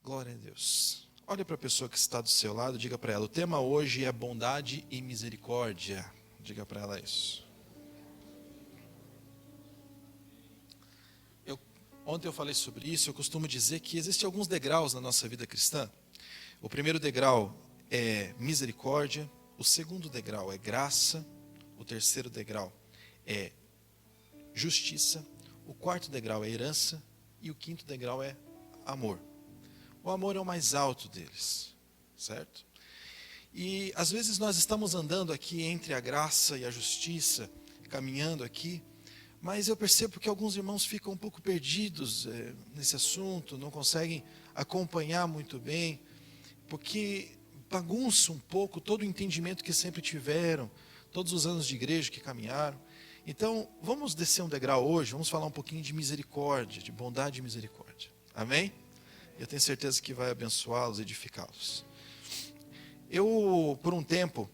Glória a Deus. Olhe para a pessoa que está do seu lado, diga para ela, o tema hoje é bondade e misericórdia. Diga para ela isso. Ontem eu falei sobre isso, eu costumo dizer que existem alguns degraus na nossa vida cristã. O primeiro degrau é misericórdia, o segundo degrau é graça, o terceiro degrau é justiça, o quarto degrau é herança e o quinto degrau é amor. O amor é o mais alto deles, certo? E às vezes nós estamos andando aqui entre a graça e a justiça, caminhando aqui, mas eu percebo que alguns irmãos ficam um pouco perdidos nesse assunto, não conseguem acompanhar muito bem, porque bagunça um pouco todo o entendimento que sempre tiveram, todos os anos de igreja que caminharam. Então, vamos descer um degrau hoje, vamos falar um pouquinho de misericórdia, de bondade e misericórdia. Amém? Eu tenho certeza que vai abençoá-los, edificá-los. Eu, por um tempo,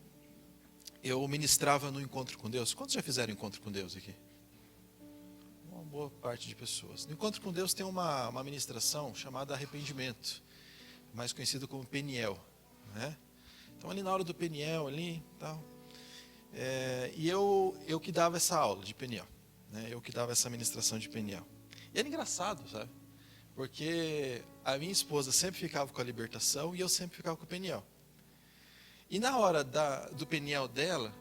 eu ministrava no Encontro com Deus. Quantos já fizeram Encontro com Deus aqui? Uma boa parte de pessoas. No Encontro com Deus tem uma ministração chamada arrependimento, mais conhecido como Peniel, né? Então ali na hora do Peniel, ali, tal, e eu que dava essa aula de Peniel, né? Eu que dava essa ministração de Peniel. E era engraçado, sabe? Porque a minha esposa sempre ficava com a libertação e eu sempre ficava com o Peniel. E na hora do Peniel dela,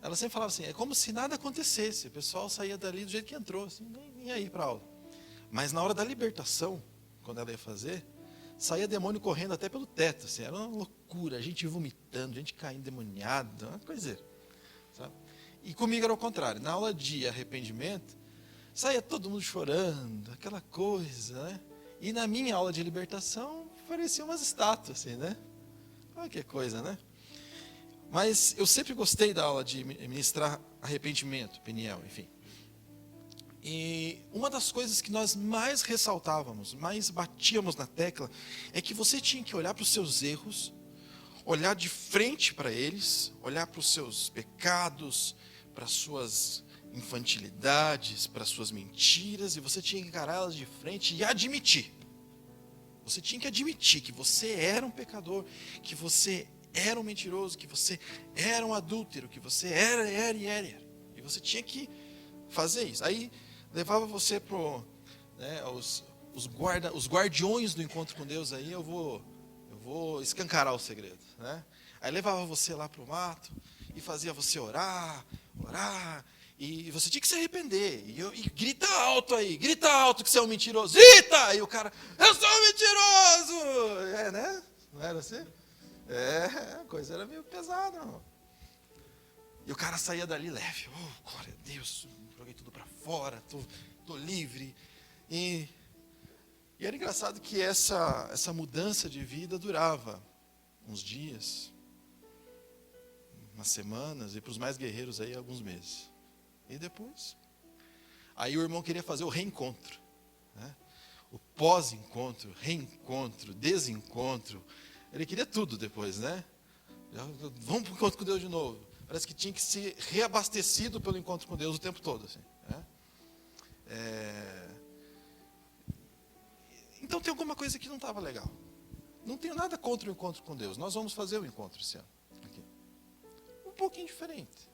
ela sempre falava assim, é como se nada acontecesse, o pessoal saía dali do jeito que entrou, assim, nem ia para a aula. Mas na hora da libertação, quando ela ia fazer, saía demônio correndo até pelo teto, assim, era uma loucura, a gente vomitando, gente caindo demoniada, uma coiseira, sabe? E comigo era o contrário, na aula de arrependimento, saía todo mundo chorando, aquela coisa, né? E na minha aula de libertação, pareciam umas estátuas, assim, né? Olha que coisa, né? Mas eu sempre gostei da aula de ministrar arrependimento, Peniel, enfim. E uma das coisas que nós mais ressaltávamos, mais batíamos na tecla, é que você tinha que olhar para os seus erros, olhar de frente para eles, olhar para os seus pecados, para as suas infantilidades, para as suas mentiras, e você tinha que encará-las de frente e admitir. Você tinha que admitir que você era um pecador, que você era um mentiroso, que você era um adúltero, que você era. E você tinha que fazer isso. Aí levava você para os guardiões do encontro com Deus, aí eu vou escancarar o segredo, né? Aí levava você lá para o mato e fazia você orar, e você tinha que se arrepender, e grita alto que você é um mentiroso, grita! E o cara, eu sou um mentiroso! Né? Não era assim? A coisa era meio pesada, não. E o cara saía dali leve, glória a Deus, joguei tudo para fora, tô livre. E era engraçado que essa mudança de vida durava uns dias, umas semanas, e para os mais guerreiros aí alguns meses. E depois, aí o irmão queria fazer o reencontro, né? O pós-encontro, reencontro, desencontro, ele queria tudo depois, né? Vamos para o encontro com Deus de novo. Parece que tinha que ser reabastecido pelo encontro com Deus o tempo todo, assim, né? Então tem alguma coisa que não estava legal. Não tenho nada contra o encontro com Deus. Nós vamos fazer o encontro esse ano aqui. Um pouquinho diferente,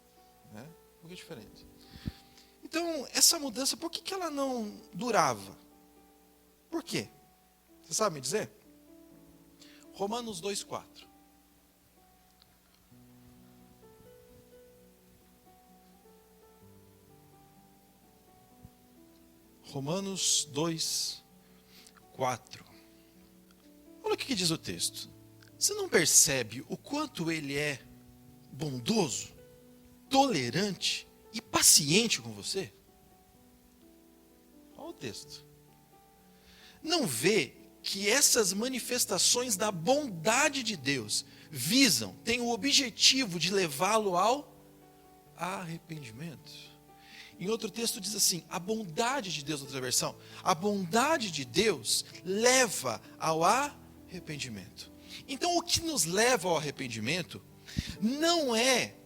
né? Um pouquinho diferente. Então, essa mudança, por que ela não durava? Por quê? Você sabe me dizer? Romanos 2,4. Romanos 2,4. Olha o que diz o texto. Você não percebe o quanto ele é bondoso, tolerante e paciente com você? Olha o texto. Não vê que essas manifestações da bondade de Deus têm o objetivo de levá-lo ao arrependimento? Em outro texto diz assim, a bondade de Deus, outra versão, a bondade de Deus leva ao arrependimento. Então o que nos leva ao arrependimento não é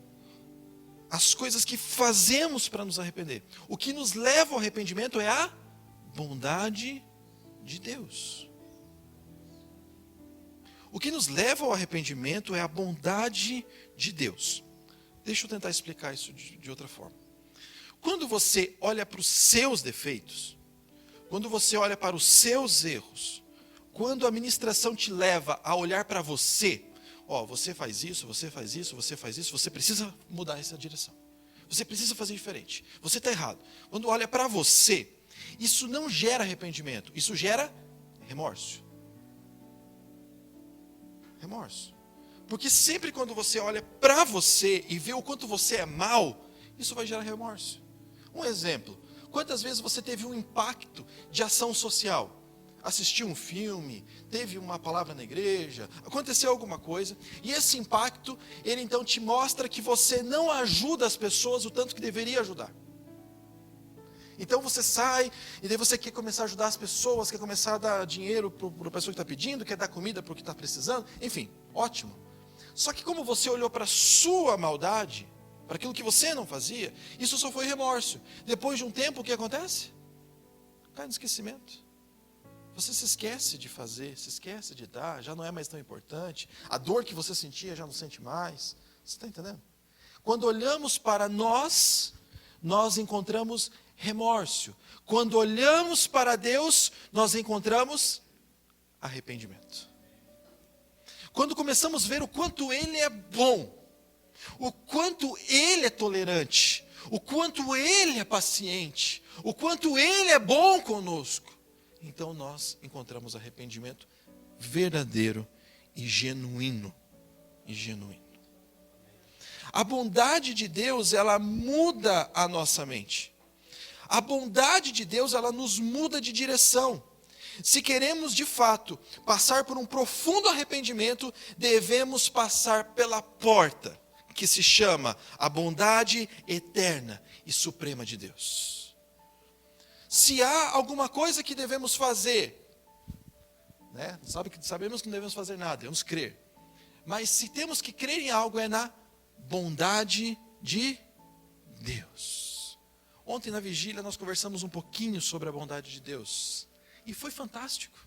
as coisas que fazemos para nos arrepender. O que nos leva ao arrependimento é a bondade de Deus. O que nos leva ao arrependimento é a bondade de Deus. Deixa eu tentar explicar isso de outra forma. Quando você olha para os seus defeitos, quando você olha para os seus erros, quando a ministração te leva a olhar para você, você faz isso, você faz isso, você faz isso, você precisa mudar essa direção. Você precisa fazer diferente. Você está errado. Quando olha para você, isso não gera arrependimento, isso gera remorso. Remorso. Porque sempre quando você olha para você e vê o quanto você é mal, isso vai gerar remorso. Um exemplo, quantas vezes você teve um impacto de ação social? Assistiu um filme, teve uma palavra na igreja, aconteceu alguma coisa, e esse impacto, ele então te mostra que você não ajuda as pessoas o tanto que deveria ajudar. Então você sai, e daí você quer começar a ajudar as pessoas, quer começar a dar dinheiro para a pessoa que está pedindo, quer dar comida para o que está precisando, enfim, ótimo. Só que como você olhou para a sua maldade, para aquilo que você não fazia, isso só foi remorso. Depois de um tempo, o que acontece? Cai no esquecimento. Você se esquece de fazer, se esquece de dar, já não é mais tão importante. A dor que você sentia já não sente mais. Você está entendendo? Quando olhamos para nós encontramos remorso. Quando olhamos para Deus, nós encontramos arrependimento. Quando começamos a ver o quanto Ele é bom, o quanto Ele é tolerante, o quanto Ele é paciente, o quanto Ele é bom conosco, então nós encontramos arrependimento verdadeiro e genuíno. A bondade de Deus, ela muda a nossa mente. A bondade de Deus, ela nos muda de direção. Se queremos de fato passar por um profundo arrependimento, devemos passar pela porta que se chama a bondade eterna e suprema de Deus. Se há alguma coisa que devemos fazer, sabemos que não devemos fazer nada, devemos crer. Mas se temos que crer em algo, é na bondade de Deus. Ontem na vigília nós conversamos um pouquinho sobre a bondade de Deus. E foi fantástico.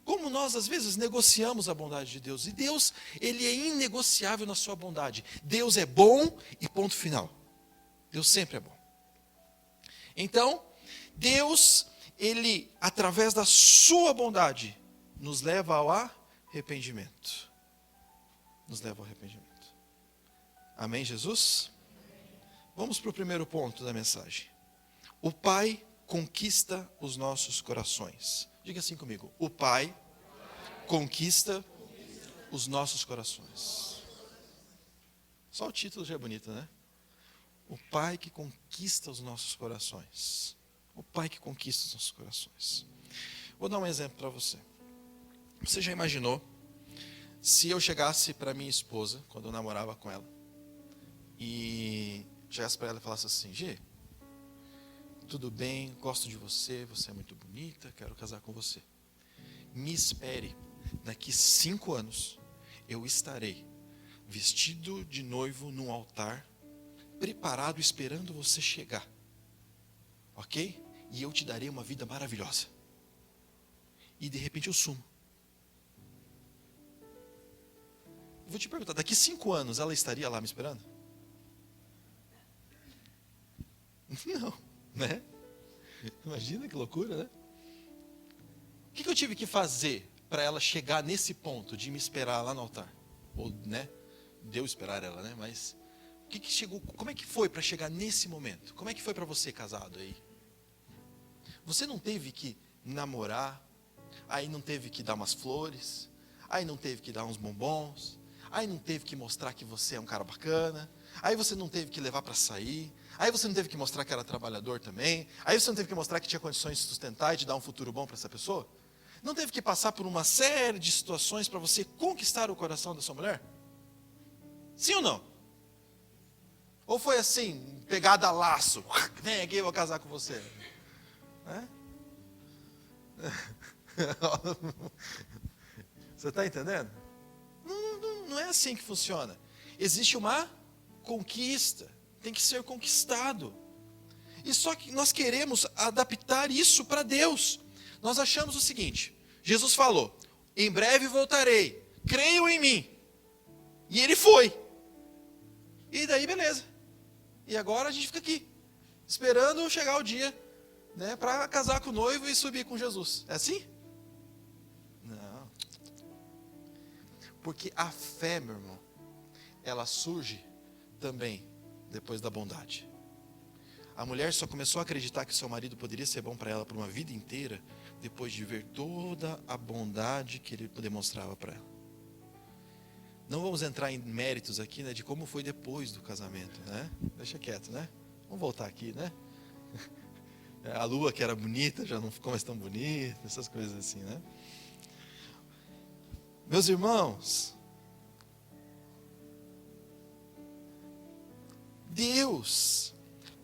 Como nós às vezes negociamos a bondade de Deus. E Deus, Ele é inegociável na sua bondade. Deus é bom e ponto final. Deus sempre é bom. Então, Deus, Ele, através da sua bondade, nos leva ao arrependimento. Nos leva ao arrependimento. Amém, Jesus? Vamos para o primeiro ponto da mensagem. O Pai conquista os nossos corações. Diga assim comigo. O Pai conquista os nossos corações. Só o título já é bonito, né? O Pai que conquista os nossos corações. O Pai que conquista os nossos corações. Vou dar um exemplo para você. Você já imaginou se eu chegasse para minha esposa, quando eu namorava com ela, e chegasse para ela e falasse assim: Gê, tudo bem, gosto de você, você é muito bonita, quero casar com você. Me espere, daqui 5 anos eu estarei vestido de noivo num altar, preparado, esperando você chegar. Ok? E eu te darei uma vida maravilhosa. E de repente eu sumo. Eu vou te perguntar, daqui 5 anos ela estaria lá me esperando? Não, né? Imagina que loucura, né? O que eu tive que fazer para ela chegar nesse ponto de me esperar lá no altar? Ou, né? Deu esperar ela, né? Mas o que chegou? Como é que foi para chegar nesse momento? Como é que foi para você casado aí? Você não teve que namorar, aí não teve que dar umas flores, aí não teve que dar uns bombons, aí não teve que mostrar que você é um cara bacana, aí você não teve que levar para sair, aí você não teve que mostrar que era trabalhador também, aí você não teve que mostrar que tinha condições de sustentar e de dar um futuro bom para essa pessoa? Não teve que passar por uma série de situações para você conquistar o coração da sua mulher? Sim ou não? Ou foi assim, pegada a laço, vem aqui, eu vou casar com você? Você está entendendo? Não é assim que funciona. Existe uma conquista, tem que ser conquistado. E só que nós queremos adaptar isso para Deus. Nós achamos o seguinte: Jesus falou, em breve voltarei, creiam em mim. E ele foi. E daí, beleza. E agora a gente fica aqui, esperando chegar o dia, né, para casar com o noivo e subir com Jesus. É assim? Não. Porque a fé, meu irmão, ela surge também depois da bondade. A mulher só começou a acreditar que seu marido poderia ser bom para ela por uma vida inteira, depois de ver toda a bondade que ele demonstrava para ela. Não vamos entrar em méritos aqui, né, de como foi depois do casamento, né? Deixa quieto, né? Vamos voltar aqui, né? A lua que era bonita já não ficou mais tão bonita, essas coisas assim, né? Meus irmãos, Deus,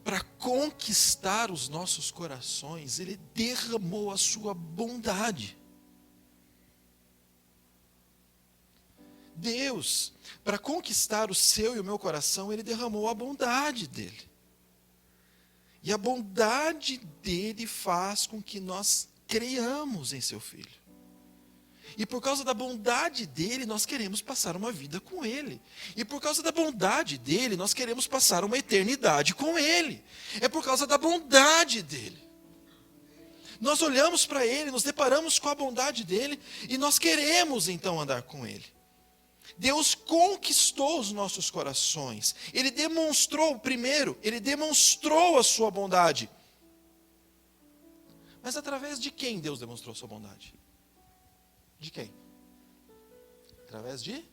para conquistar os nossos corações, Ele derramou a sua bondade. Deus, para conquistar o seu e o meu coração, Ele derramou a bondade dEle. E a bondade dEle faz com que nós creiamos em seu Filho. E por causa da bondade dEle, nós queremos passar uma vida com Ele. E por causa da bondade dEle, nós queremos passar uma eternidade com Ele. É por causa da bondade dEle. Nós olhamos para Ele, nos deparamos com a bondade dEle, e nós queremos então andar com Ele. Deus conquistou os nossos corações. Ele demonstrou, primeiro, Ele demonstrou a sua bondade. Mas através de quem Deus demonstrou a sua bondade? De quem? Através de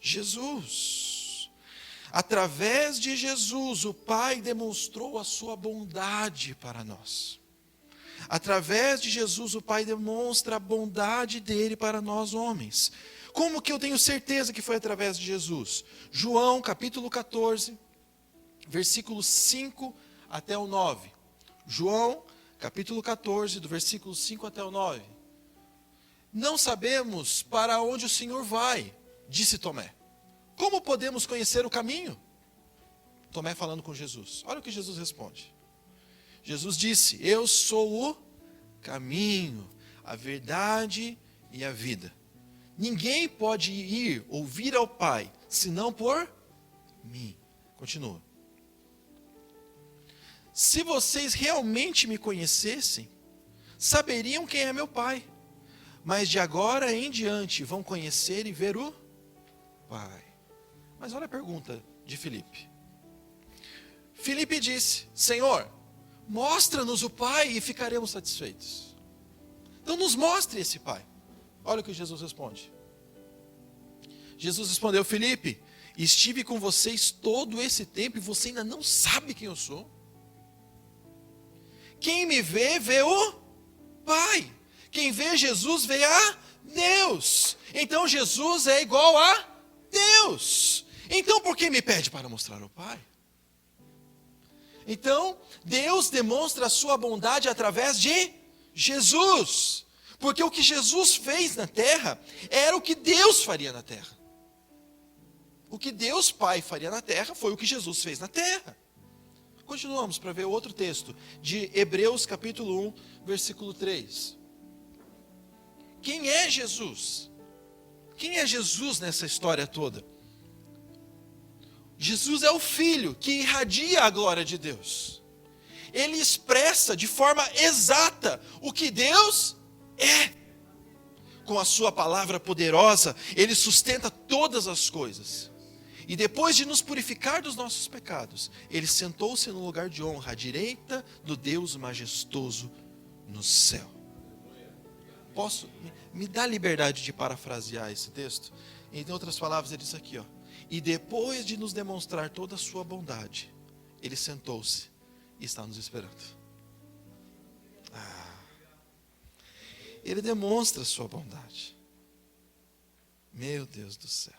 Jesus. Através de Jesus, o Pai demonstrou a sua bondade para nós. Através de Jesus, o Pai demonstra a bondade dele para nós homens. Como que eu tenho certeza que foi através de Jesus? João, capítulo 14, versículos 5 até o 9. João, capítulo 14, do versículo 5 até o 9. Não sabemos para onde o Senhor vai, disse Tomé. Como podemos conhecer o caminho? Tomé falando com Jesus. Olha o que Jesus responde. Jesus disse: eu sou o caminho, a verdade e a vida. Ninguém pode ir ou vir ao Pai, senão por mim. Continua. Se vocês realmente me conhecessem, saberiam quem é meu Pai. Mas de agora em diante vão conhecer e ver o Pai. Mas olha a pergunta de Filipe. Filipe disse: Senhor, mostra-nos o Pai e ficaremos satisfeitos. Então nos mostre esse Pai. Olha o que Jesus responde. Jesus respondeu: Filipe, estive com vocês todo esse tempo e você ainda não sabe quem eu sou. Quem me vê, vê o Pai. Quem vê Jesus, vê a Deus. Então Jesus é igual a Deus. Então por que me pede para mostrar o Pai? Então Deus demonstra a sua bondade através de Jesus. Porque o que Jesus fez na terra era o que Deus faria na terra. O que Deus Pai faria na terra foi o que Jesus fez na terra. Continuamos para ver outro texto de Hebreus capítulo 1, versículo 3. Quem é Jesus? Quem é Jesus nessa história toda? Jesus é o Filho que irradia a glória de Deus. Ele expressa de forma exata o que Deus é. Com a sua palavra poderosa, Ele sustenta todas as coisas. E depois de nos purificar dos nossos pecados, Ele sentou-se no lugar de honra, à direita do Deus majestoso no céu. Posso? Me dá liberdade de parafrasear esse texto? Em outras palavras, ele diz aqui, ó. E depois de nos demonstrar toda a sua bondade, Ele sentou-se e está nos esperando. Ele demonstra a sua bondade. Meu Deus do céu.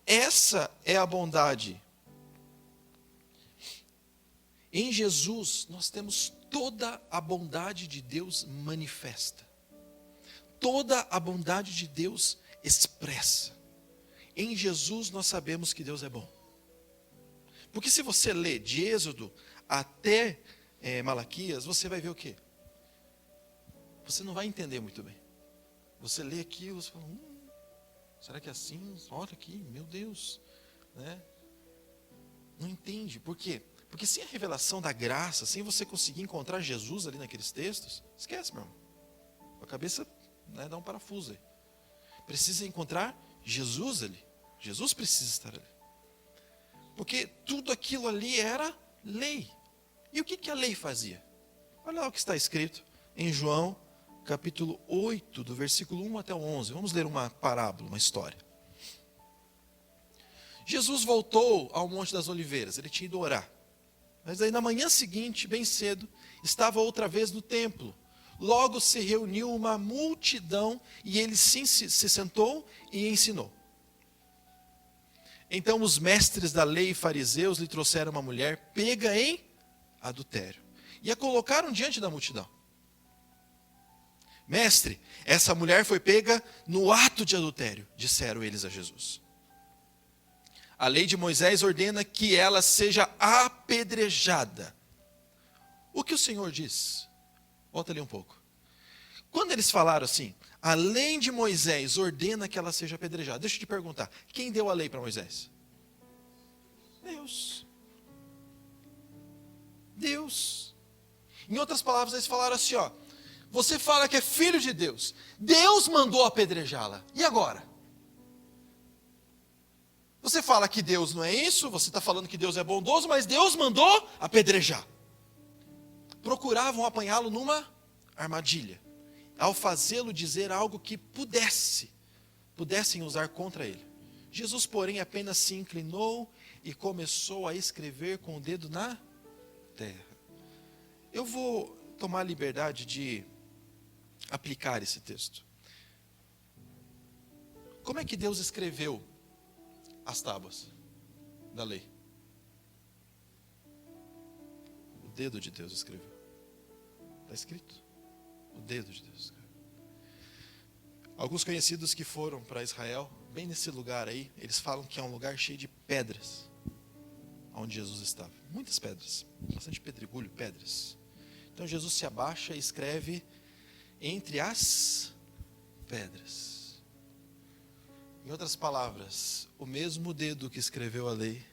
Essa é a bondade. Em Jesus, nós temos toda a bondade de Deus manifesta. Toda a bondade de Deus expressa. Em Jesus, nós sabemos que Deus é bom. Porque se você lê de Êxodo até Malaquias, você vai ver o quê? você não vai entender muito bem. Você lê aquilo, você fala, será que é assim? Olha aqui, meu Deus. Né? Não entende. Por quê? Porque sem a revelação da graça, sem você conseguir encontrar Jesus ali naqueles textos, esquece, meu irmão. A cabeça, né, dá um parafuso aí. Precisa encontrar Jesus ali. Jesus precisa estar ali. Porque tudo aquilo ali era lei. E o que a lei fazia? Olha lá o que está escrito em João, capítulo 8, do versículo 1 até o 11. Vamos ler uma parábola, uma história. Jesus voltou ao Monte das Oliveiras, ele tinha ido orar. Mas aí na manhã seguinte, bem cedo, estava outra vez no templo. Logo se reuniu uma multidão e ele se sentou e ensinou. Então os mestres da lei e fariseus lhe trouxeram uma mulher pega em adultério e a colocaram diante da multidão. Mestre, essa mulher foi pega no ato de adultério, disseram eles a Jesus. A lei de Moisés ordena que ela seja apedrejada. O que o Senhor diz? Volta ali um pouco. Quando eles falaram assim, a lei de Moisés ordena que ela seja apedrejada. Deixa eu te perguntar, quem deu a lei para Moisés? Deus. Deus. Em outras palavras, eles falaram assim, ó, você fala que é filho de Deus. Deus mandou apedrejá-la. E agora? Você fala que Deus não é isso, você está falando que Deus é bondoso, mas Deus mandou apedrejar. Procuravam apanhá-lo numa armadilha, ao fazê-lo dizer algo que pudessem usar contra ele. Jesus, porém, apenas se inclinou e começou a escrever com o dedo na terra. Eu vou tomar a liberdade de aplicar esse texto. Como é que Deus escreveu as tábuas da lei? O dedo de Deus escreveu. Está escrito. O dedo de Deus escreveu. Alguns conhecidos que foram para Israel, bem nesse lugar aí, eles falam que é um lugar cheio de pedras, onde Jesus estava. Muitas pedras, bastante pedregulho, pedras. Então Jesus se abaixa e escreve entre as pedras. Em outras palavras, o mesmo dedo que escreveu a lei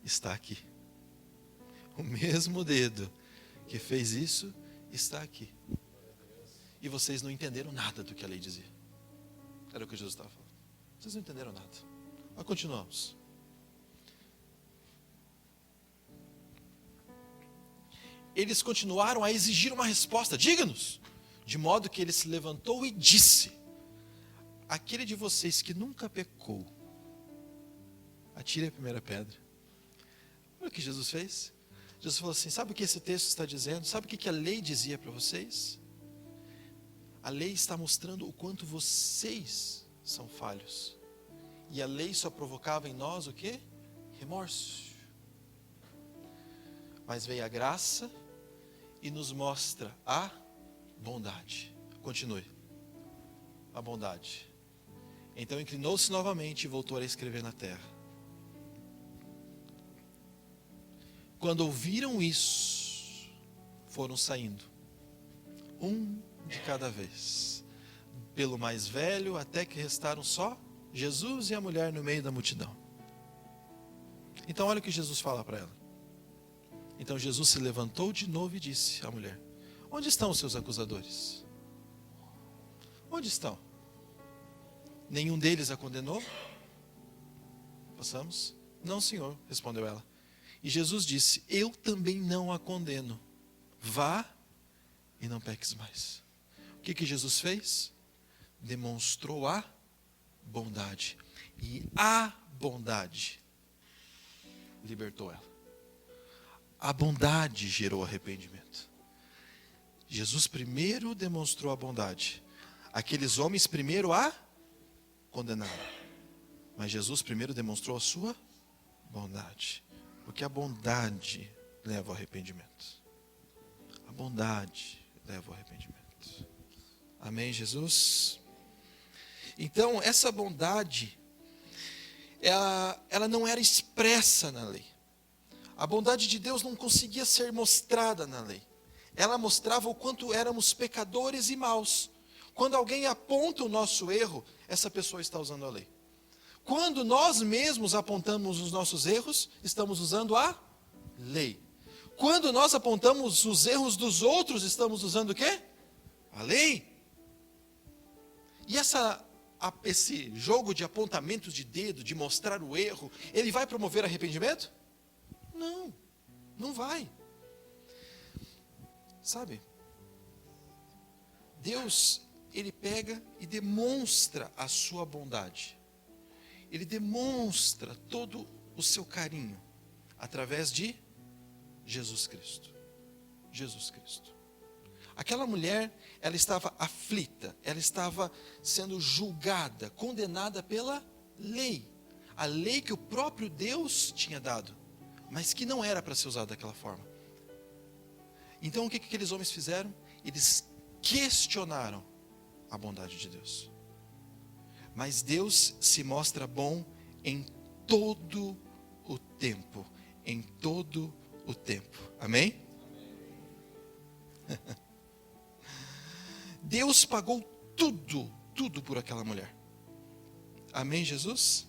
está aqui. O mesmo dedo que fez isso está aqui. E vocês não entenderam nada do que a lei dizia. Era o que Jesus estava falando. Vocês não entenderam nada. Mas continuamos. Eles continuaram a exigir uma resposta. Diga-nos. De modo que ele se levantou e disse: aquele de vocês que nunca pecou, atire a primeira pedra. Olha o que Jesus fez. Jesus falou assim, sabe o que esse texto está dizendo? Sabe o que a lei dizia para vocês? A lei está mostrando o quanto vocês são falhos. E a lei só provocava em nós o quê? Remorso. Mas veio a graça e nos mostra a bondade. Continue. A bondade. Então inclinou-se novamente e voltou a escrever na terra. Quando ouviram isso, foram saindo, um de cada vez, pelo mais velho, até que restaram só Jesus e a mulher no meio da multidão. Então olha o que Jesus fala para ela. Então Jesus se levantou de novo e disse à mulher: onde estão os seus acusadores? Onde estão? Nenhum deles a condenou? Passamos? Não, Senhor, respondeu ela. E Jesus disse: eu também não a condeno. Vá e não peques mais. O que Jesus fez? Demonstrou a bondade. E a bondade libertou ela. A bondade gerou arrependimento. Jesus primeiro demonstrou a bondade. Aqueles homens primeiro a condenaram. Mas Jesus primeiro demonstrou a sua bondade. Porque a bondade leva ao arrependimento. A bondade leva ao arrependimento. Amém, Jesus? Então, essa bondade, ela não era expressa na lei. A bondade de Deus não conseguia ser mostrada na lei. ela mostrava o quanto éramos pecadores e maus. Quando alguém aponta o nosso erro, essa pessoa está usando a lei. Quando nós mesmos apontamos os nossos erros, estamos usando a lei. Quando nós apontamos os erros dos outros, estamos usando o quê? A lei. E esse jogo de apontamentos de dedo, de mostrar o erro, ele vai promover arrependimento? Não, não vai. Sabe? Deus, ele pega e demonstra a sua bondade. Ele demonstra todo o seu carinho através de Jesus Cristo. Jesus Cristo. Aquela mulher, ela estava aflita, ela estava sendo julgada, condenada pela lei. A lei que o próprio Deus tinha dado, mas que não era para ser usada daquela forma. Então o que aqueles homens fizeram? Eles questionaram a bondade de Deus. Mas Deus se mostra bom em todo o tempo. Em todo o tempo. Amém? Deus pagou tudo por aquela mulher. Amém, Jesus?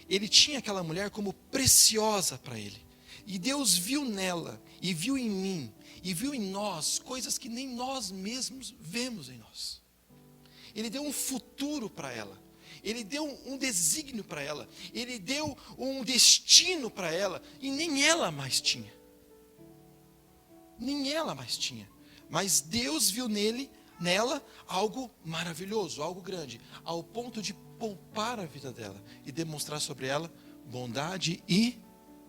Ele tinha aquela mulher como preciosa para ele. E Deus viu nela, e viu em mim, e viu em nós, coisas que nem nós mesmos vemos em nós. Ele deu um futuro para ela. Ele deu um desígnio para ela. Ele deu um destino para ela. E nem ela mais tinha. Nem ela mais tinha. Mas Deus viu nela algo maravilhoso, algo grande, ao ponto de poupar a vida dela e demonstrar sobre ela bondade e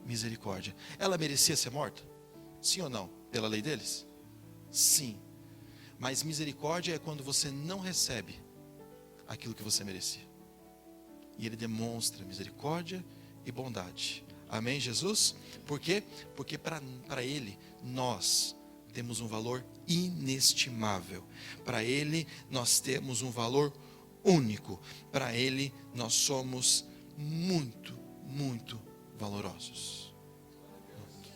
misericórdia. Ela merecia ser morta? Sim ou não? Pela lei deles? Sim. Mas misericórdia é quando você não recebe aquilo que você merecia. E ele demonstra misericórdia e bondade. Amém, Jesus? Por quê? Porque para ele, nós temos um valor inestimável. Para ele, nós temos um valor único. Para ele, nós somos muito, muito valorosos. Muito,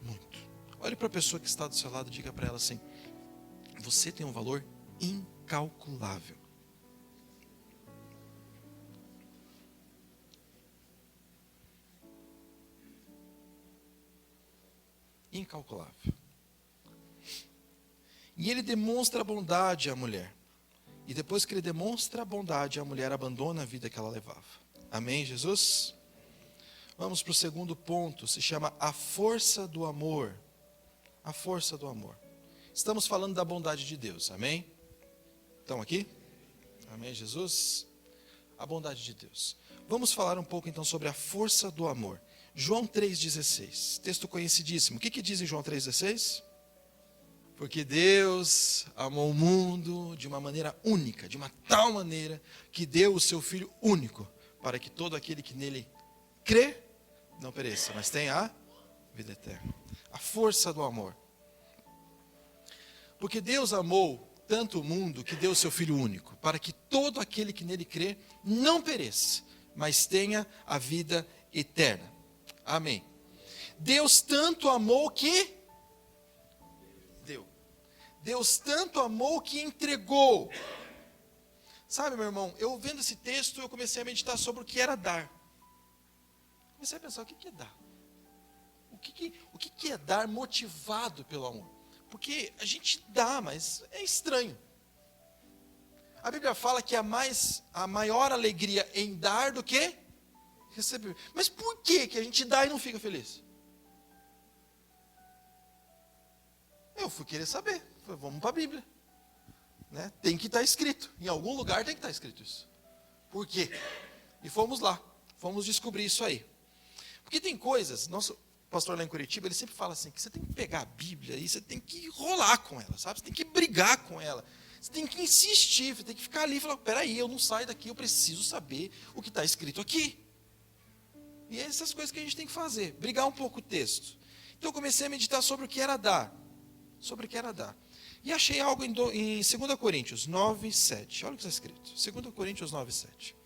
muito. Olhe para a pessoa que está do seu lado e diga para ela assim: você tem um valor incalculável. Incalculável. E ele demonstra a bondade à mulher. E depois que ele demonstra a bondade, a mulher abandona a vida que ela levava. Amém, Jesus? Vamos para o segundo ponto, se chama a força do amor. A força do amor. Estamos falando da bondade de Deus, amém? Estão aqui? Amém, Jesus? A bondade de Deus. Vamos falar um pouco então sobre a força do amor. João 3,16, texto conhecidíssimo. O que diz em João 3,16? Porque Deus amou o mundo de uma maneira única, de uma tal maneira que deu o seu Filho único, para que todo aquele que nele crê, não pereça, mas tenha a vida eterna. A força do amor. Porque Deus amou tanto o mundo que deu o seu Filho único, para que todo aquele que nele crê não pereça, mas tenha a vida eterna. Amém. Deus tanto amou que deu. Deus tanto amou que entregou. Sabe, meu irmão, eu vendo esse texto, eu comecei a meditar sobre o que era dar. Comecei a pensar, o que é dar? O que é dar motivado pelo amor? Porque a gente dá, mas é estranho. A Bíblia fala que a maior alegria em dar do que receber. Mas por que a gente dá e não fica feliz? Eu fui querer saber. Falei, vamos para a Bíblia. Né? Tem que estar escrito. Em algum lugar tem que estar escrito isso. Por quê? E fomos lá. Fomos descobrir isso aí. Porque tem coisas, nosso pastor lá em Curitiba, ele sempre fala assim, que você tem que pegar a Bíblia e você tem que rolar com ela, sabe? Você tem que brigar com ela. Você tem que insistir, você tem que ficar ali e falar, peraí, eu não saio daqui, eu preciso saber o que está escrito aqui. E é essas coisas que a gente tem que fazer, brigar um pouco o texto. Então eu comecei a meditar sobre o que era dar. Sobre o que era dar. E achei algo em 2 Coríntios 9, 7. Olha o que está escrito. 2 Coríntios 9, 7.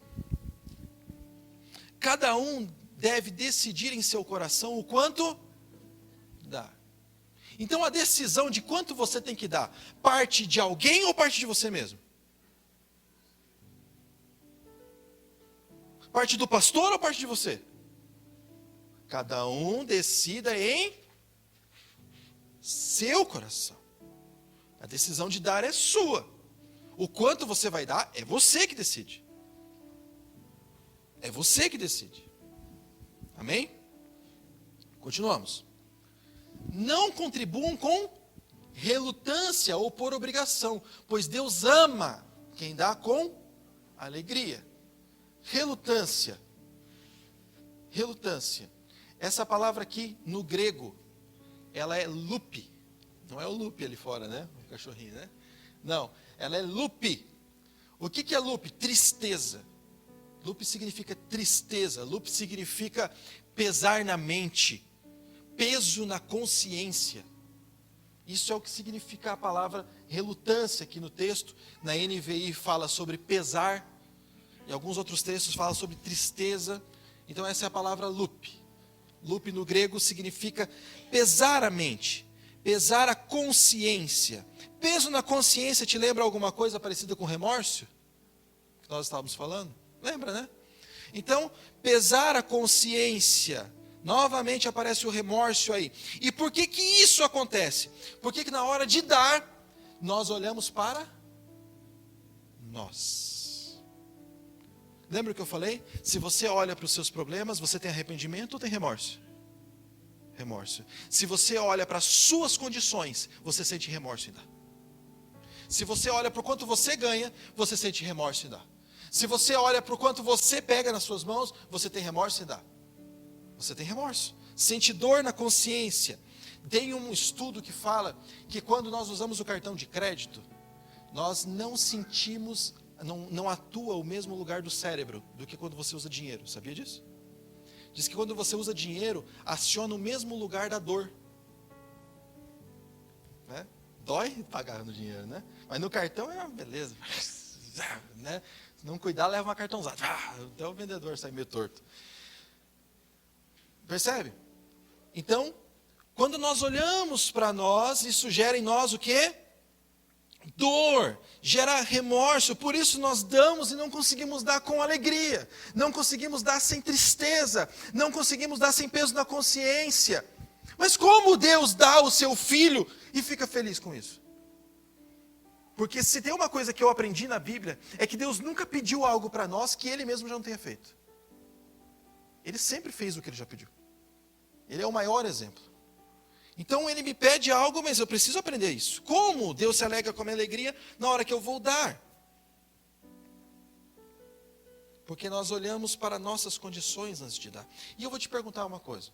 Cada um deve decidir em seu coração o quanto dá. Então a decisão de quanto você tem que dar, parte de alguém ou parte de você mesmo? Parte do pastor ou parte de você? Cada um decida em seu coração. A decisão de dar é sua. O quanto você vai dar é você que decide. É você que decide. Amém? Continuamos. Não contribuam com relutância ou por obrigação, pois Deus ama quem dá com alegria. Relutância. Relutância. Essa palavra aqui, no grego, ela é lupe. Não é o lupe ali fora, né? O cachorrinho, né? Não, ela é lupe. O que é lupe? Tristeza. Lupe significa tristeza. Lupe significa pesar na mente. Peso na consciência. Isso é o que significa a palavra relutância aqui no texto. Na NVI fala sobre pesar. E alguns outros textos falam sobre tristeza. Então essa é a palavra lupe. Lupe no grego significa pesar a mente, pesar a consciência. Peso na consciência te lembra alguma coisa parecida com remorso? Que nós estávamos falando? Lembra, né? Então, pesar a consciência. Novamente aparece o remorso aí. E por que que isso acontece? Porque que na hora de dar, nós olhamos para nós. Lembra o que eu falei? Se você olha para os seus problemas, você tem arrependimento ou tem remorso? Remorso. Se você olha para as suas condições, você sente remorso em dar. Se você olha para o quanto você ganha, você sente remorso em dar. Se você olha para o quanto você pega nas suas mãos, você tem remorso em dar. Você tem remorso. Sente dor na consciência. Tem um estudo que fala que quando nós usamos o cartão de crédito, nós não sentimos, não atua o mesmo lugar do cérebro do que quando você usa dinheiro. Sabia disso? Diz que quando você usa dinheiro, aciona o mesmo lugar da dor. Né? Dói pagar no dinheiro, né? Mas no cartão é uma beleza. Né? Se não cuidar, leva uma cartãozada. Até o vendedor sai meio torto. Percebe? Então, quando nós olhamos para nós, isso gera em nós o quê? Dor, gera remorso. Por isso nós damos e não conseguimos dar com alegria. Não conseguimos dar sem tristeza. Não conseguimos dar sem peso na consciência. Mas como Deus dá o seu filho e fica feliz com isso? Porque se tem uma coisa que eu aprendi na Bíblia, é que Deus nunca pediu algo para nós que Ele mesmo já não tenha feito. Ele sempre fez o que Ele já pediu. Ele é o maior exemplo. Então Ele me pede algo, mas eu preciso aprender isso. Como Deus se alegra com a minha alegria na hora que eu vou dar? Porque nós olhamos para nossas condições antes de dar. E eu vou te perguntar uma coisa.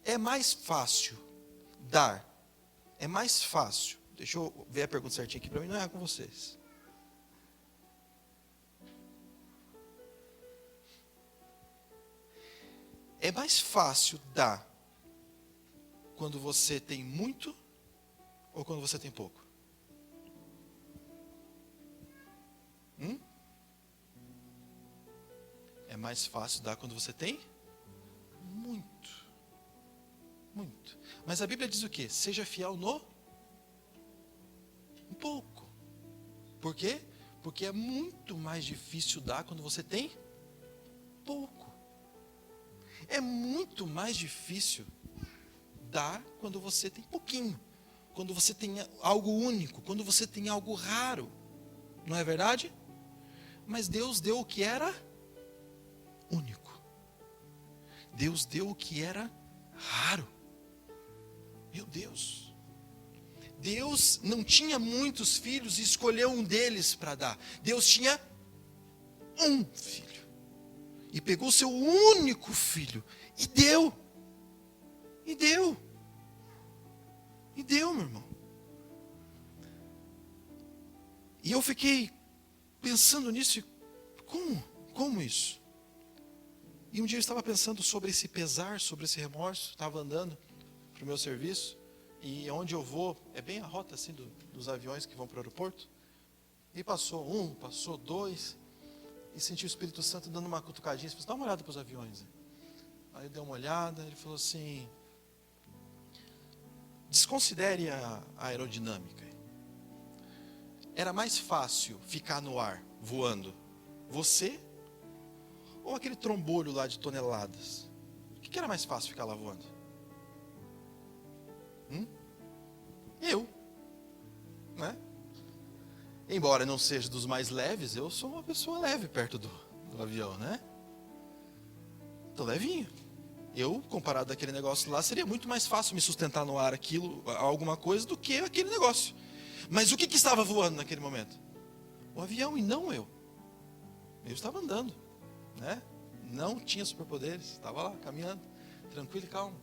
É mais fácil dar? É mais fácil? Deixa eu ver a pergunta certinha aqui para mim, não errar com vocês. É mais fácil dar quando você tem muito ou quando você tem pouco? É mais fácil dar quando você tem muito. Muito. Mas a Bíblia diz o quê? Seja fiel no pouco. Por quê? Porque é muito mais difícil dar quando você tem pouco. É muito mais difícil dar quando você tem pouquinho. Quando você tem algo único. Quando você tem algo raro. Não é verdade? Mas Deus deu o que era único. Deus deu o que era raro. Meu Deus. Deus não tinha muitos filhos e escolheu um deles para dar. Deus tinha um filho. E pegou o seu único filho e deu. E deu. E deu, meu irmão. E eu fiquei pensando nisso. Como isso? E um dia eu estava pensando sobre esse pesar, sobre esse remorso. Estava andando para o meu serviço. E onde eu vou, é bem a rota assim dos aviões que vão para o aeroporto. E passou um, passou dois. E senti o Espírito Santo dando uma cutucadinha. Ele falou, dá uma olhada para os aviões. Aí eu dei uma olhada, ele falou assim, Desconsidere a aerodinâmica. Era mais fácil ficar no ar, voando, você ou aquele trombolho lá de toneladas? O que era mais fácil ficar lá voando? Eu. Né? Embora não seja dos mais leves, eu sou uma pessoa leve perto do avião, né? Tô levinho. Eu, comparado daquele negócio lá, seria muito mais fácil me sustentar no ar alguma coisa, do que aquele negócio. Mas o que estava voando naquele momento? O avião e não eu. Eu estava andando, né? Não tinha superpoderes, estava lá, caminhando, tranquilo e calmo.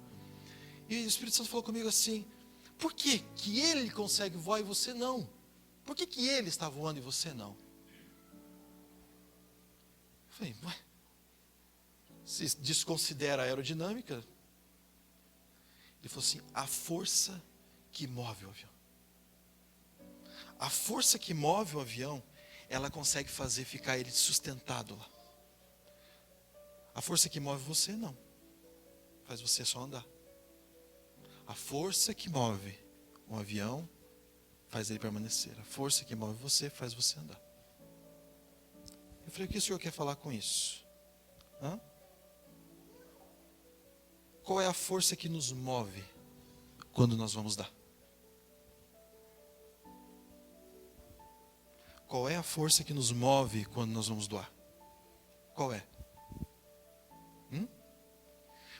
E o Espírito Santo falou comigo assim: por que ele consegue voar e você não? Por que ele está voando e você não? Eu falei, ué, se desconsidera a aerodinâmica? Ele falou assim: a força que move o avião. A força que move o avião, ela consegue fazer ficar ele sustentado lá. A força que move você, não. Faz você só andar. A força que move um avião faz ele permanecer. A força que move você faz você andar. Eu falei, o que o senhor quer falar com isso? Qual é a força que nos move quando nós vamos dar? Qual é a força que nos move quando nós vamos doar? Qual é?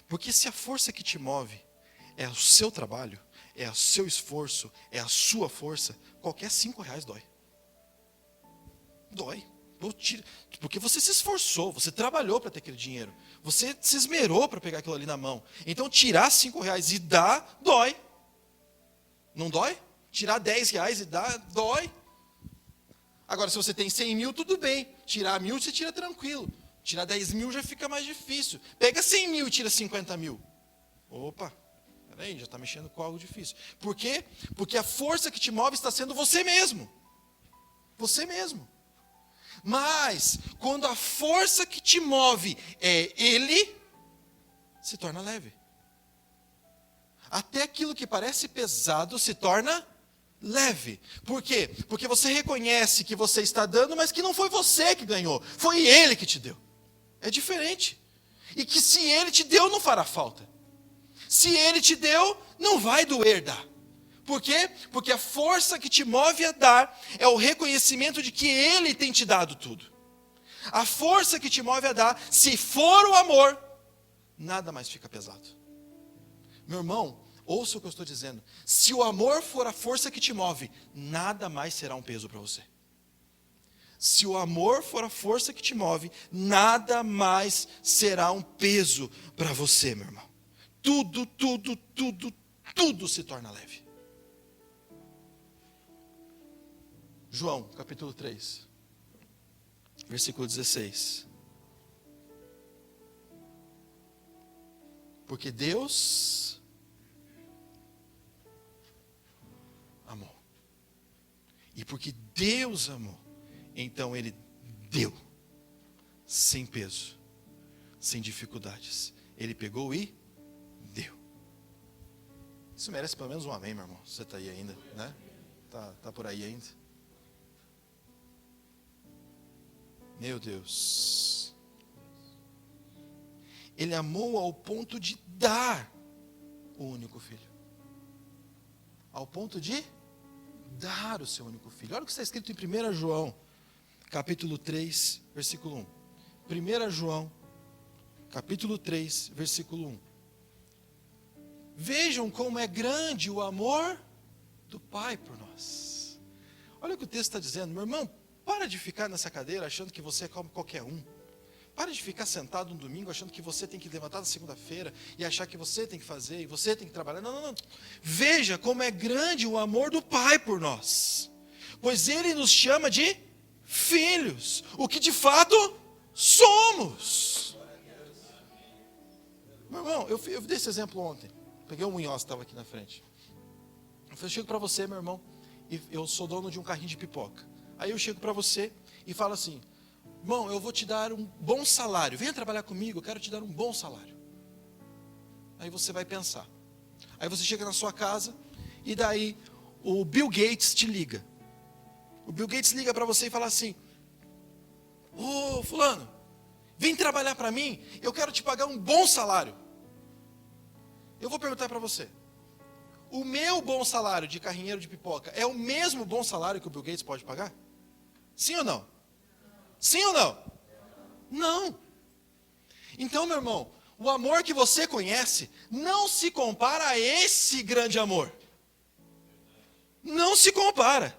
Porque se a força que te move é o seu trabalho, é o seu esforço, é a sua força, qualquer R$5 dói. Dói. Porque você se esforçou, você trabalhou para ter aquele dinheiro. Você se esmerou para pegar aquilo ali na mão. Então tirar R$5 e dar, dói. Não dói? Tirar R$10 e dar, dói. Agora, se você tem 100 mil, tudo bem. Tirar 1.000, você tira tranquilo. Tirar 10 mil já fica mais difícil. Pega 100 mil e tira 50 mil. Opa, peraí, já está mexendo com algo difícil. Por quê? Porque a força que te move está sendo você mesmo. Você mesmo. Mas, quando a força que te move é Ele, se torna leve. Até aquilo que parece pesado se torna leve. Por quê? Porque você reconhece que você está dando, mas que não foi você que ganhou. Foi Ele que te deu. É diferente. E que se Ele te deu, não fará falta. Se Ele te deu, não vai doer dar. Por quê? Porque a força que te move a dar é o reconhecimento de que Ele tem te dado tudo. A força que te move a dar, se for o amor, nada mais fica pesado. Meu irmão, ouça o que eu estou dizendo. Se o amor for a força que te move, nada mais será um peso para você. Se o amor for a força que te move, nada mais será um peso para você, meu irmão. Tudo se torna leve. João, capítulo 3, versículo 16. Porque Deus amou. E porque Deus amou, então Ele deu, sem peso, sem dificuldades. Ele pegou e deu. Isso merece pelo menos um amém, meu irmão. Você está aí ainda, né? Tá por aí ainda. Meu Deus. Ele amou ao ponto de dar o único filho. Ao ponto de dar o seu único filho. Olha o que está escrito em 1 João, capítulo 3, versículo 1. 1 João, capítulo 3, versículo 1. Vejam como é grande o amor do Pai por nós. Olha o que o texto está dizendo. Meu irmão, para de ficar nessa cadeira achando que você é como qualquer um. Para de ficar sentado um domingo achando que você tem que levantar na segunda-feira e achar que você tem que fazer e você tem que trabalhar. Não. Veja como é grande o amor do Pai por nós. Pois Ele nos chama de filhos, o que de fato somos. Meu irmão, eu dei esse exemplo ontem. Peguei o Munhoz que estava aqui na frente. Eu chego para você, meu irmão, e eu sou dono de um carrinho de pipoca. Aí eu chego para você e falo assim: irmão, eu vou te dar um bom salário. Venha trabalhar comigo, eu quero te dar um bom salário. Aí você vai pensar. Aí você chega na sua casa e daí o Bill Gates te liga. O Bill Gates liga para você e fala assim: ô fulano, vem trabalhar para mim, eu quero te pagar um bom salário. Eu vou perguntar para você: o meu bom salário de carrinheiro de pipoca é o mesmo bom salário que o Bill Gates pode pagar? Sim ou não? Sim ou não? Não. Então, meu irmão, o amor que você conhece não se compara a esse grande amor. Não se compara.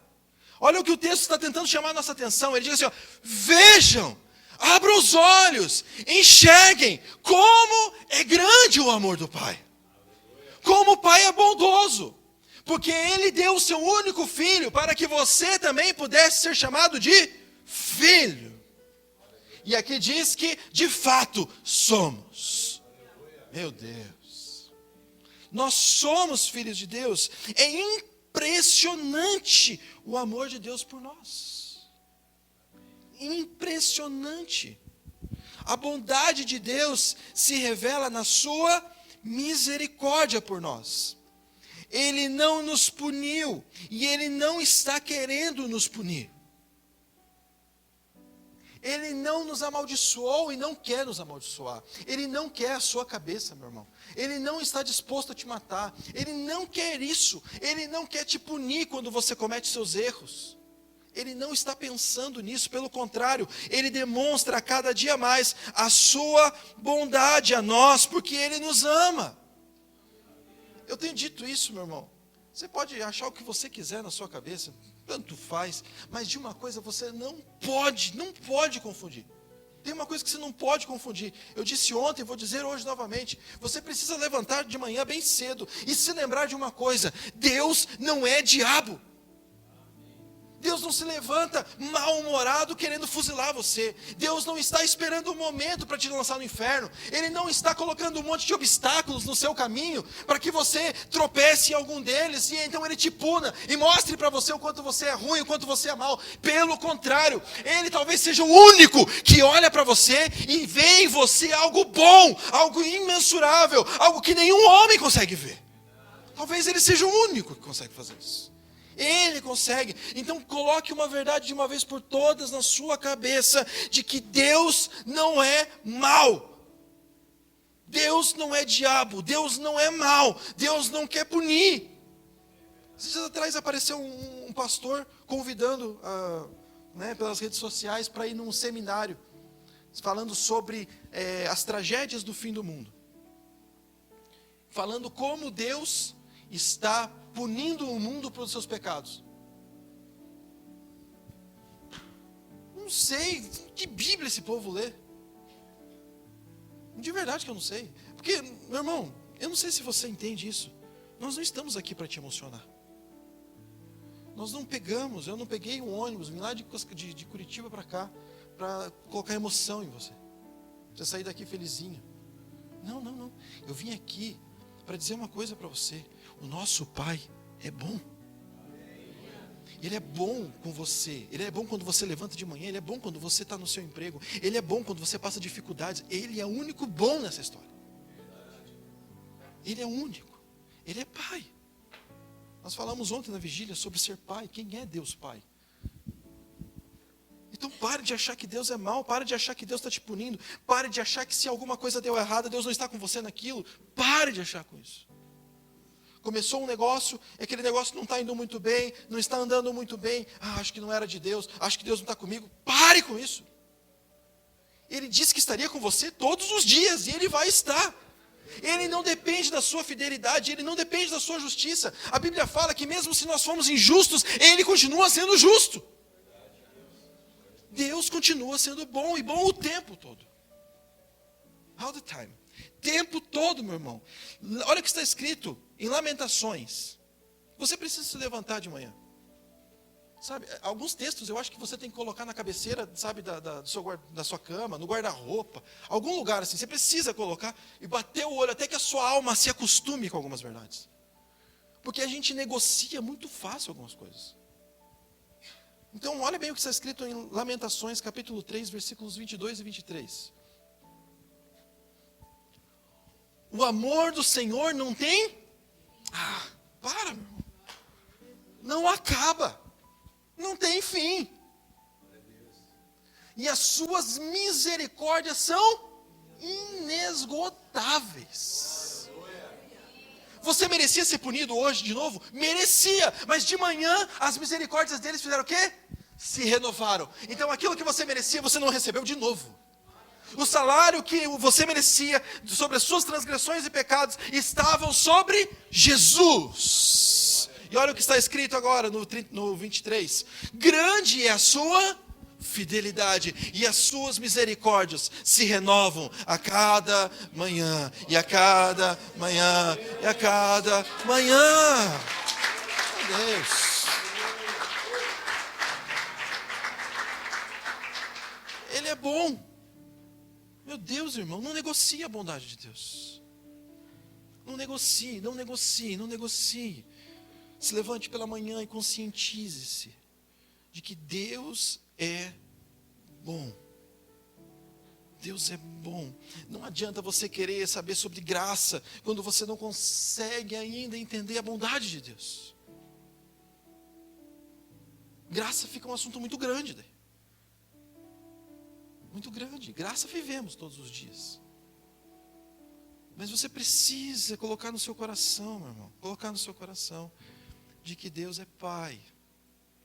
Olha o que o texto está tentando chamar a nossa atenção. Ele diz assim, ó: vejam, abram os olhos, enxerguem como é grande o amor do Pai. Como o Pai é bondoso. Porque Ele deu o seu único filho para que você também pudesse ser chamado de filho. E aqui diz que, de fato, somos. Meu Deus. Nós somos filhos de Deus. É impressionante o amor de Deus por nós. Impressionante. A bondade de Deus se revela na sua misericórdia por nós. Ele não nos puniu e Ele não está querendo nos punir. Ele não nos amaldiçoou e não quer nos amaldiçoar. Ele não quer a sua cabeça, meu irmão. Ele não está disposto a te matar. Ele não quer isso. Ele não quer te punir quando você comete seus erros. Ele não está pensando nisso, pelo contrário, Ele demonstra a cada dia mais a sua bondade a nós, porque Ele nos ama. Eu tenho dito isso, meu irmão. Você pode achar o que você quiser na sua cabeça, tanto faz, mas de uma coisa você não pode confundir. Tem uma coisa que você não pode confundir. Eu disse ontem, vou dizer hoje novamente. Você precisa levantar de manhã bem cedo e se lembrar de uma coisa: Deus não é diabo. Deus não se levanta mal-humorado querendo fuzilar você. Deus não está esperando um momento para te lançar no inferno. Ele não está colocando um monte de obstáculos no seu caminho para que você tropece em algum deles e então Ele te puna e mostre para você o quanto você é ruim, o quanto você é mal. Pelo contrário, Ele talvez seja o único que olha para você e vê em você algo bom, algo imensurável, algo que nenhum homem consegue ver. Talvez Ele seja o único que consegue fazer isso. Ele consegue. Então coloque uma verdade de uma vez por todas na sua cabeça, de que Deus não é mau. Deus não é diabo, Deus não é mau, Deus não quer punir. Esses dias atrás apareceu um pastor convidando pelas redes sociais para ir num seminário, falando sobre as tragédias do fim do mundo. Falando como Deus está punindo o mundo pelos seus pecados. Não sei que Bíblia esse povo lê. De verdade que eu não sei. Porque, meu irmão, eu não sei se você entende isso. Nós não estamos aqui para te emocionar. Nós não pegamos, eu não peguei um ônibus, vim lá de Curitiba para cá, para colocar emoção em você. Você sair daqui felizinho. Não. Eu vim aqui para dizer uma coisa para você: o nosso Pai é bom. Ele é bom com você. Ele é bom quando você levanta de manhã. Ele é bom quando você está no seu emprego. Ele é bom quando você passa dificuldades. Ele é o único bom nessa história. Ele é único. Ele é Pai. Nós falamos ontem na vigília sobre ser Pai. Quem é Deus Pai? Então pare de achar que Deus é mau, pare de achar que Deus está te punindo, pare de achar que se alguma coisa deu errado, Deus não está com você naquilo. Pare de achar com isso. Começou um negócio, aquele negócio não está indo muito bem, não está andando muito bem, acho que não era de Deus, acho que Deus não está comigo. Pare com isso. Ele disse que estaria com você todos os dias, e Ele vai estar. Ele não depende da sua fidelidade, Ele não depende da sua justiça. A Bíblia fala que mesmo se nós formos injustos, Ele continua sendo justo. Deus continua sendo bom, e bom o tempo todo. All the time. Tempo todo, meu irmão. Olha o que está escrito em Lamentações. Você precisa se levantar de manhã. Sabe, alguns textos eu acho que você tem que colocar na cabeceira, sabe, da sua cama, no guarda-roupa, algum lugar assim. Você precisa colocar e bater o olho até que a sua alma se acostume com algumas verdades. Porque a gente negocia muito fácil algumas coisas. Então, olha bem o que está escrito em Lamentações, capítulo 3, versículos 22 e 23. O amor do Senhor não tem... para, meu irmão. não acaba, não tem fim. E as suas misericórdias são inesgotáveis. Você merecia ser punido hoje de novo? Merecia, mas de manhã as misericórdias deles fizeram o quê? Se renovaram. Então aquilo que você merecia, você não recebeu de novo. O salário que você merecia sobre as suas transgressões e pecados estavam sobre Jesus. E olha o que está escrito agora no 23. Grande é a sua fidelidade, e as suas misericórdias se renovam a cada manhã, e a cada manhã, e a cada manhã. Meu Deus. Ele é bom. Meu Deus, irmão, não negocie a bondade de Deus. Não negocie, não negocie, não negocie. Se levante pela manhã e conscientize-se de que Deus é bom. Deus é bom. Não adianta você querer saber sobre graça quando você não consegue ainda entender a bondade de Deus. Graça fica um assunto muito grande daí. Muito grande. Graça vivemos todos os dias. Mas você precisa colocar no seu coração, meu irmão, colocar no seu coração de que Deus é Pai.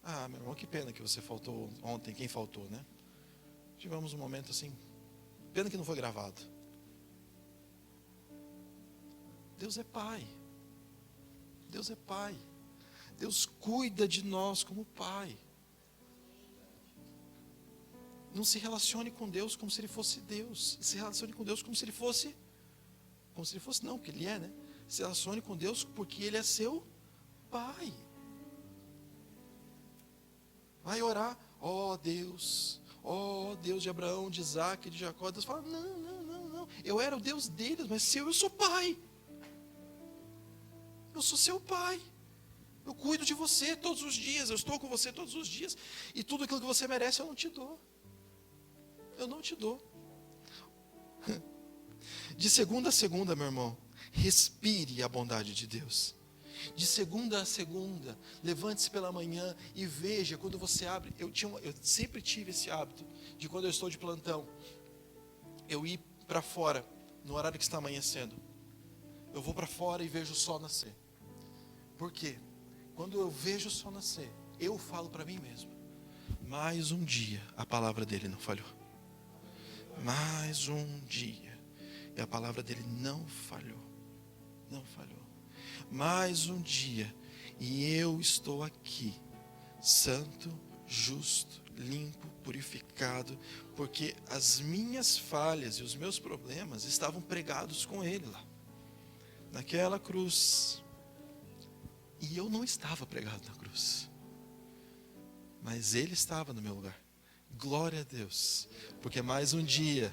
Ah, meu irmão, que pena que você faltou ontem. Quem faltou, né? Tivemos um momento assim. Pena que não foi gravado. Deus é Pai. Deus é Pai. Deus cuida de nós como Pai. Não se relacione com Deus como se Ele fosse Deus. Se relacione com Deus como se Ele fosse... Como se Ele fosse, não, porque Ele é, né? Se relacione com Deus porque Ele é seu Pai. Vai orar, ó Deus de Abraão, de Isaac, de Jacó. Deus fala, não, eu era o Deus deles, mas eu sou pai. Eu sou seu pai. Eu cuido de você todos os dias, eu estou com você todos os dias. E tudo aquilo que você merece eu não te dou. Eu não te dou. De segunda a segunda, meu irmão, respire a bondade de Deus. De segunda a segunda, levante-se pela manhã e veja, quando você abre, eu sempre tive esse hábito, de quando eu estou de plantão, eu ir para fora, no horário que está amanhecendo, eu vou para fora e vejo o sol nascer. Por quê? Quando eu vejo o sol nascer, eu falo para mim mesmo, mais um dia a palavra dele não falhou. Mais um dia, e a palavra dele não falhou. Não falhou. Mais um dia, e eu estou aqui, santo, justo, limpo, purificado, porque as minhas falhas e os meus problemas estavam pregados com Ele lá, naquela cruz. E eu não estava pregado na cruz, mas Ele estava no meu lugar. Glória a Deus, porque mais um dia,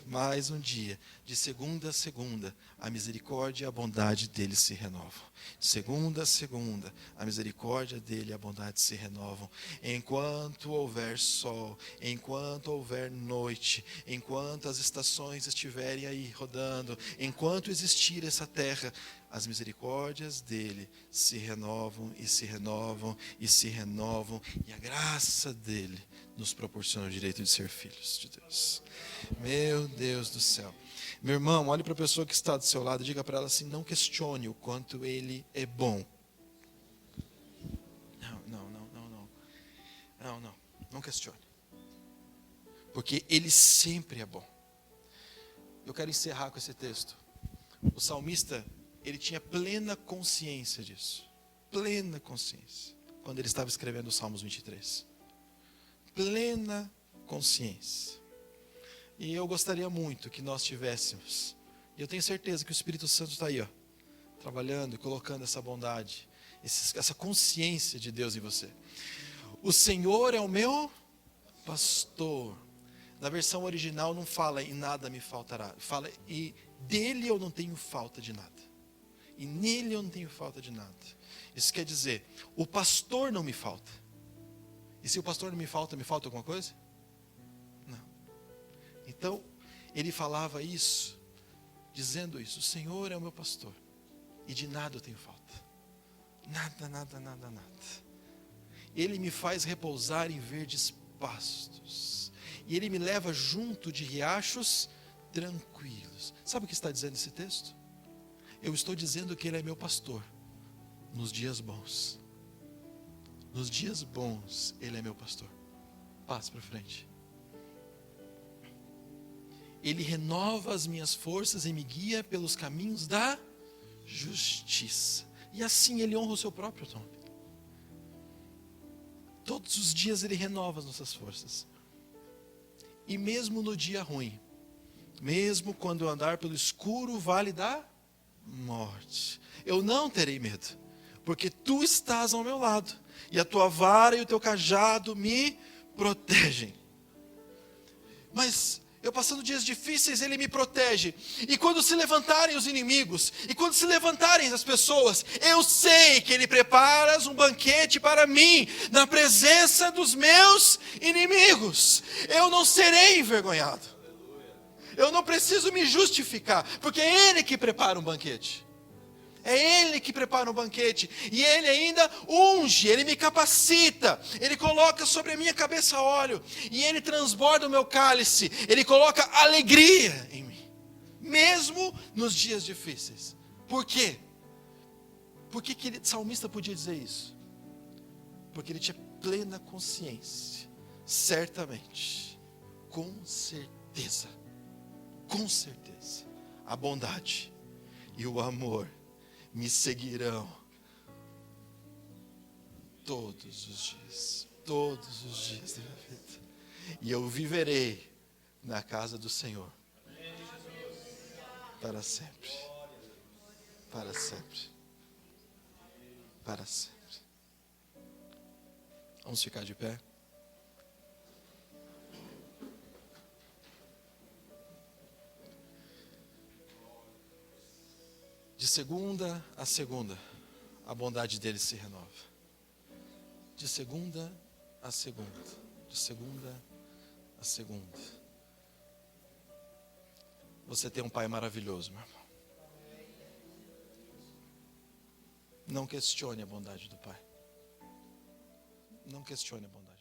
de segunda a segunda, a misericórdia e a bondade dele se renovam. De segunda a segunda, a misericórdia dele e a bondade se renovam. Enquanto houver sol, enquanto houver noite, enquanto as estações estiverem aí rodando, enquanto existir essa terra, as misericórdias dele se renovam e se renovam e se renovam, e a graça dele nos proporciona o direito de ser filhos de Deus. Meu Deus do céu. Meu irmão, olhe para a pessoa que está do seu lado e diga para ela assim, não questione o quanto ele é bom. Não questione. Porque ele sempre é bom. Eu quero encerrar com esse texto. O salmista, ele tinha plena consciência disso. Plena consciência. Quando ele estava escrevendo os Salmos 23. Plena consciência. E eu gostaria muito que nós tivéssemos. E eu tenho certeza que o Espírito Santo está aí, ó, trabalhando e colocando essa bondade, essa consciência de Deus em você. O Senhor é o meu pastor. Na versão original não fala e nada me faltará. Fala e dele eu não tenho falta de nada. E nele eu não tenho falta de nada. Isso quer dizer, o pastor não me falta. E se o pastor não me falta alguma coisa? Não. Então, ele falava isso, dizendo isso, o Senhor é o meu pastor, e de nada eu tenho falta. Nada. Ele me faz repousar em verdes pastos. E Ele me leva junto de riachos tranquilos. Sabe o que está dizendo esse texto? Eu estou dizendo que Ele é meu pastor nos dias bons. Nos dias bons, Ele é meu pastor. Passe para frente. Ele renova as minhas forças e me guia pelos caminhos da justiça. E assim Ele honra o seu próprio nome. Todos os dias Ele renova as nossas forças. E mesmo no dia ruim, mesmo quando eu andar pelo escuro vale da morte, eu não terei medo, porque Tu estás ao meu lado, e a Tua vara e o Teu cajado me protegem. Mas eu passando dias difíceis, Ele me protege. E quando se levantarem os inimigos, e quando se levantarem as pessoas, eu sei que Ele prepara um banquete para mim, na presença dos meus inimigos. Eu não serei envergonhado. Eu não preciso me justificar, porque é Ele que prepara um banquete. É Ele que prepara um banquete. E Ele ainda unge, Ele me capacita. Ele coloca sobre a minha cabeça óleo. E Ele transborda o meu cálice. Ele coloca alegria em mim. Mesmo nos dias difíceis. Por quê? Por que o salmista podia dizer isso? Porque ele tinha plena consciência. Certamente. Com certeza. Com certeza. A bondade e o amor me seguirão todos os dias da minha vida, e eu viverei na casa do Senhor para sempre, para sempre, para sempre. Vamos ficar de pé. De segunda a segunda, a bondade dele se renova. De segunda a segunda, de segunda a segunda. Você tem um Pai maravilhoso, meu irmão. Não questione a bondade do Pai. Não questione a bondade.